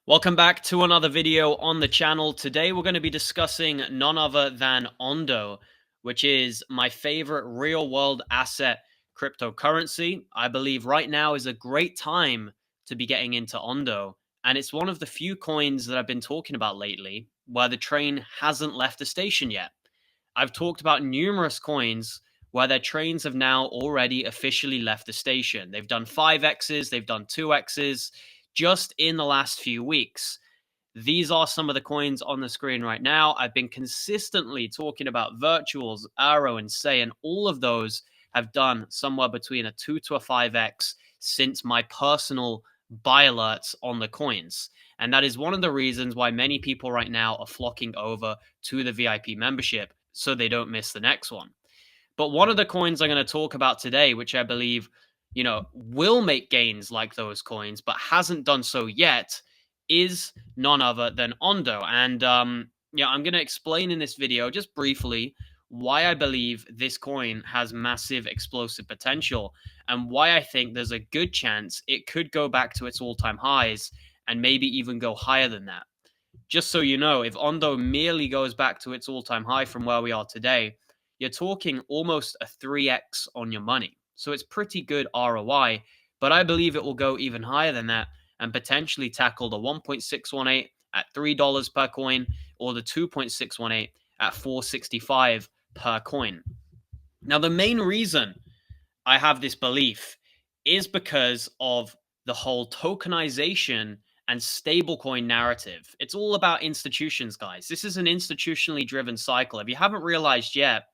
Welcome back to another video on the channel. Today we're going to be discussing none other than Ondo, which is my favorite real-world asset cryptocurrency. I believe right now is a great time to be getting into Ondo, and it's one of the few coins that I've been talking about lately where the train hasn't left the station yet. I've talked about numerous coins where their trains have now already officially left the station. They've done 5x's, they've done 2x's just in the last few weeks. These are some of the coins on the screen right now. I've been consistently talking about virtuals, Arrow, and Say, and all of those have done somewhere between a 2 to a 5x since my personal buy alerts on the coins. And that is one of the reasons why many people right now are flocking over to the VIP membership so they don't miss the next one. But one of the coins I'm going to talk about today, which I believe, will make gains like those coins, but hasn't done so yet, is none other than Ondo. And I'm going to explain in this video just briefly why I believe this coin has massive explosive potential and why I think there's a good chance it could go back to its all-time highs and maybe even go higher than that. Just so you know, if Ondo merely goes back to its all-time high from where we are today, you're talking almost a 3x on your money. So it's pretty good ROI, but I believe it will go even higher than that and potentially tackle the 1.618 at $3 per coin or the 2.618 at 465 per coin. Now, the main reason I have this belief is because of the whole tokenization and stablecoin narrative. It's all about institutions, guys. This is an institutionally driven cycle. If you haven't realized yet,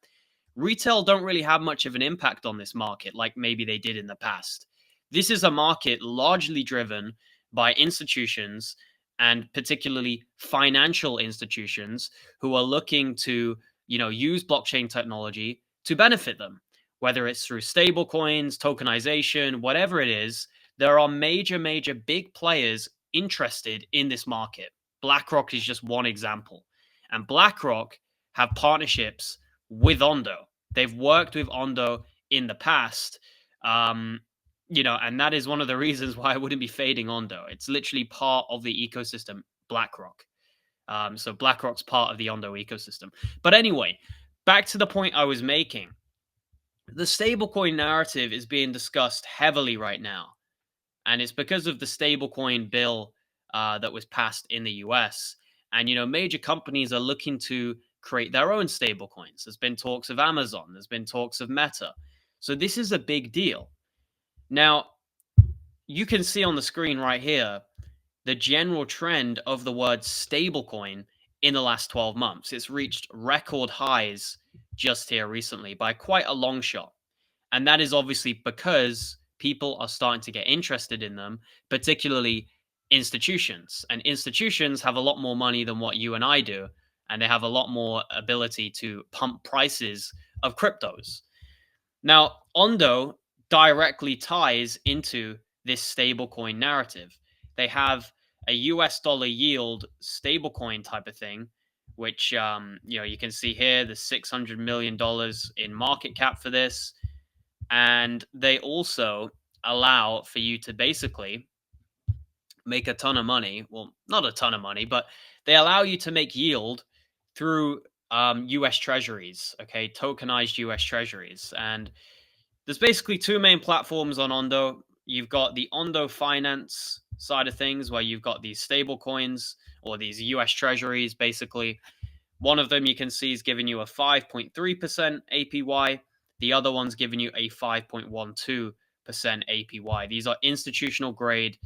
retail don't really have much of an impact on this market like maybe they did in the past. This is a market largely driven by institutions and particularly financial institutions who are looking to, use blockchain technology to benefit them. Whether it's through stable coins, tokenization, whatever it is, there are major big players interested in this market. BlackRock is just one example. And BlackRock have partnerships with Ondo. They've worked with Ondo in the past, and that is one of the reasons why I wouldn't be fading Ondo. It's literally part of the ecosystem, BlackRock. So BlackRock's part of the Ondo ecosystem. But anyway, back to the point I was making. The stablecoin narrative is being discussed heavily right now, and it's because of the stablecoin bill that was passed in the US. And major companies are looking to create their own stablecoins. There's been talks of Amazon. There's been talks of Meta. So this is a big deal. Now, you can see on the screen right here the general trend of the word stablecoin in the last 12 months. It's reached record highs just here recently by quite a long shot. And that is obviously because people are starting to get interested in them, particularly institutions. And institutions have a lot more money than what you and I do, and they have a lot more ability to pump prices of cryptos. Now, Ondo directly ties into this stablecoin narrative. They have a US dollar yield stablecoin type of thing, which you can see here the $600 million in market cap for this. And they also allow for you to basically make a ton of money. Well, not a ton of money, but they allow you to make yield through US treasuries, okay, tokenized US treasuries. And there's basically two main platforms on Ondo. You've got the Ondo finance side of things, where you've got these stable coins or these US treasuries, basically. One of them you can see is giving you a 5.3% APY. The other one's giving you a 5.12% APY. These are institutional grade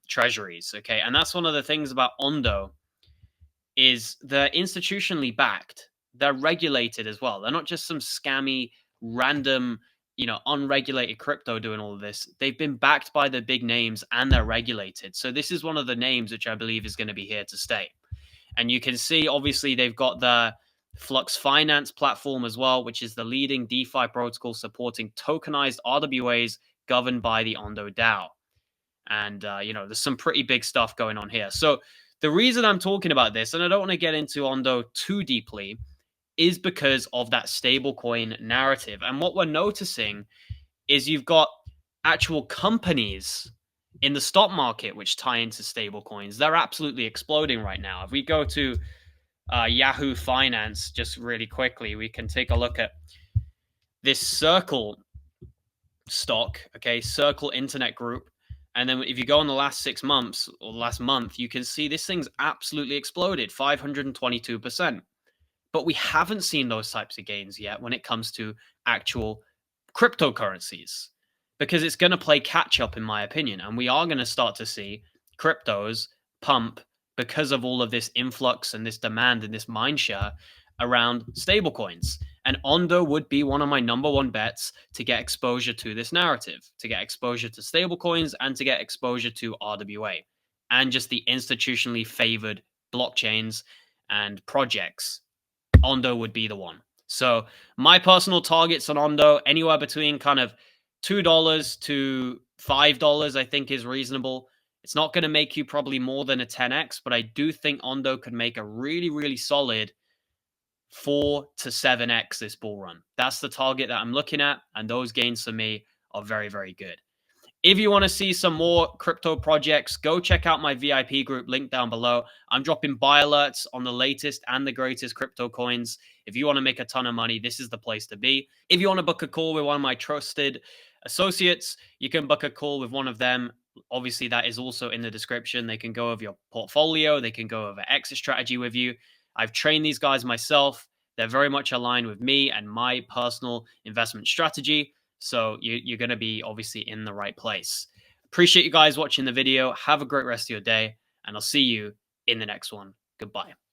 treasuries, okay? And that's one of the things about Ondo is they're institutionally backed. They're regulated as well. They're not just some scammy, random, unregulated crypto doing all of this. They've been backed by the big names and they're regulated. So this is one of the names which I believe is going to be here to stay. And you can see, obviously, they've got the Flux Finance platform as well, which is the leading DeFi protocol supporting tokenized RWAs governed by the Ondo DAO. And, there's some pretty big stuff going on here. So the reason I'm talking about this, and I don't want to get into Ondo too deeply, is because of that stablecoin narrative. And what we're noticing is you've got actual companies in the stock market, which tie into stablecoins. They're absolutely exploding right now. If we go to Yahoo Finance, just really quickly, we can take a look at this Circle stock, okay, Circle Internet Group. And then if you go on the last 6 months or the last month, you can see this thing's absolutely exploded, 522%. But we haven't seen those types of gains yet when it comes to actual cryptocurrencies, because it's going to play catch up, in my opinion. And we are going to start to see cryptos pump because of all of this influx and this demand and this mindshare around stablecoins. And Ondo would be one of my number one bets to get exposure to this narrative, to get exposure to stablecoins, and to get exposure to RWA and just the institutionally favored blockchains and projects. Ondo would be the one. So my personal targets on Ondo, anywhere between kind of $2 to $5, I think is reasonable. It's not going to make you probably more than a 10x, but I do think Ondo could make a really, really solid 4 to 7x this bull run. That's the target that I'm looking at, and those gains for me are very, very good. If you want to see some more crypto projects, go check out my VIP group, link down below. I'm dropping buy alerts on the latest and the greatest crypto coins. If you want to make a ton of money, this is the place to be. If you want to book a call with one of my trusted associates, you can book a call with one of them. Obviously, that is also in the description. They can go over your portfolio. They can go over exit strategy with you. I've trained these guys myself. They're very much aligned with me and my personal investment strategy. So you're going to be obviously in the right place. Appreciate you guys watching the video. Have a great rest of your day, and I'll see you in the next one. Goodbye.